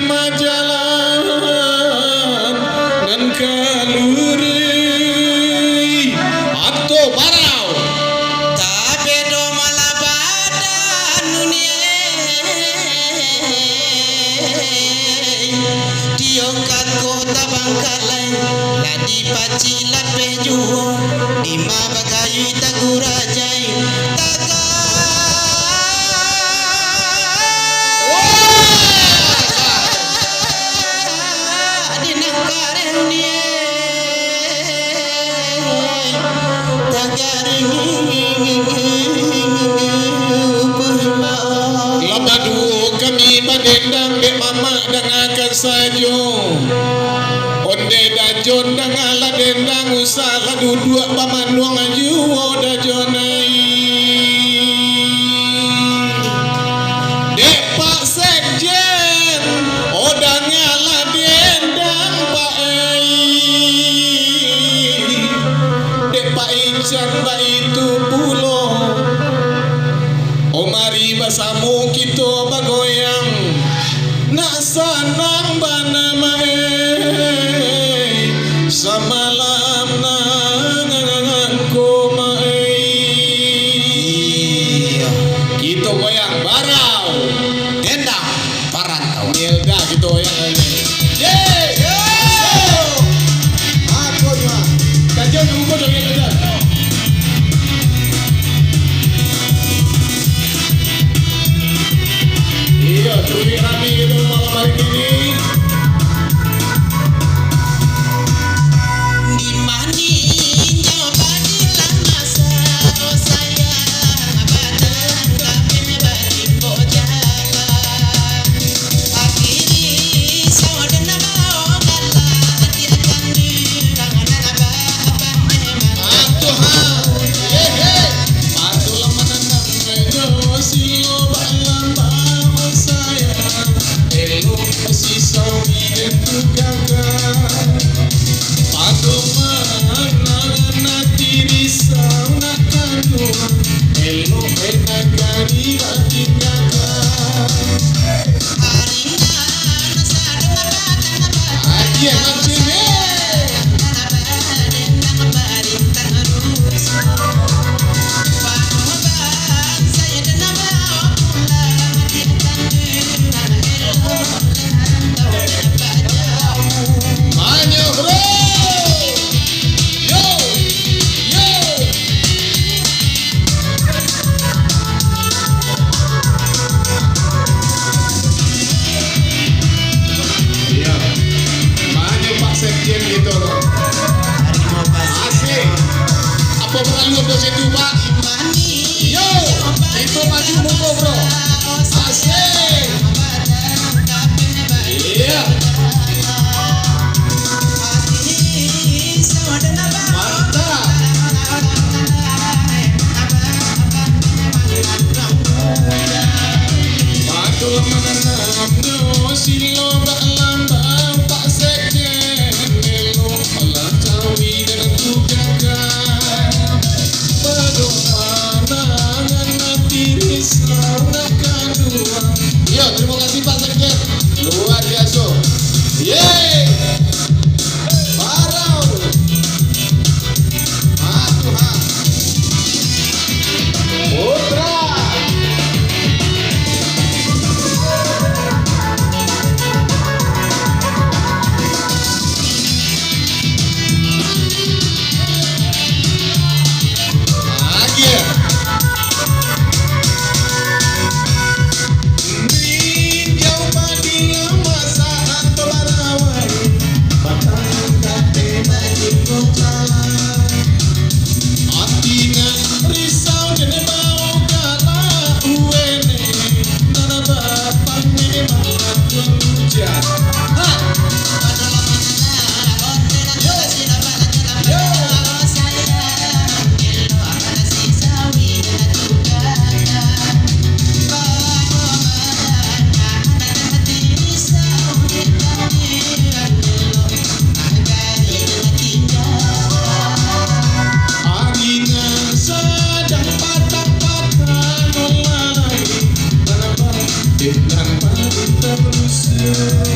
majalan ngan kalureuy atuh parau tabedo malabadan dunia diokat kota Bangkalai ladi pacilat pejuho di mabagayu tagurajai taga dendang de mama dengakan sajo onde dajon dengala dendang usah duduk pamanduang ajuwo dajonai dek pak sekjen oda ngala dendang pak dek pak Ican pak itu pulo omari basamu kita bagoyang nak sanang bana mae samalam nangan ko mae kita goyang barau dendang parantau milda kita goyang lagi ye aku nya kajian dulu dong ya iya curi rame gitu malam hari ini di mani nyoba dilama saya abadan kami barimbo jaga akhiri sawadana mau gala tirkan dirang naba memang atuh he patul mananang nyo silo balang bawa saya elo si sawi itu gagal patul mananang tiri sauna kanua elo enagari batin gagal haringan sadana aja nanti Manyo bro yo iya manyo Pak Sekjen gitu loh asik apa pengaluan dari situ Pak yo itu maju muka bro asik iya mantap patul menanam no silo bak lambang Pak Sekjen melo malah cawi dan tugakan pedomanan nanti risau nak kedua iya terima kasih Pak Sekjen luar biasa yeay parau atuh putra ninjau padi lama saat barawai batang kate bagi kocalan atina risau jene bau kala uene nana bapak memang akan hujan Tanpa kita berusaha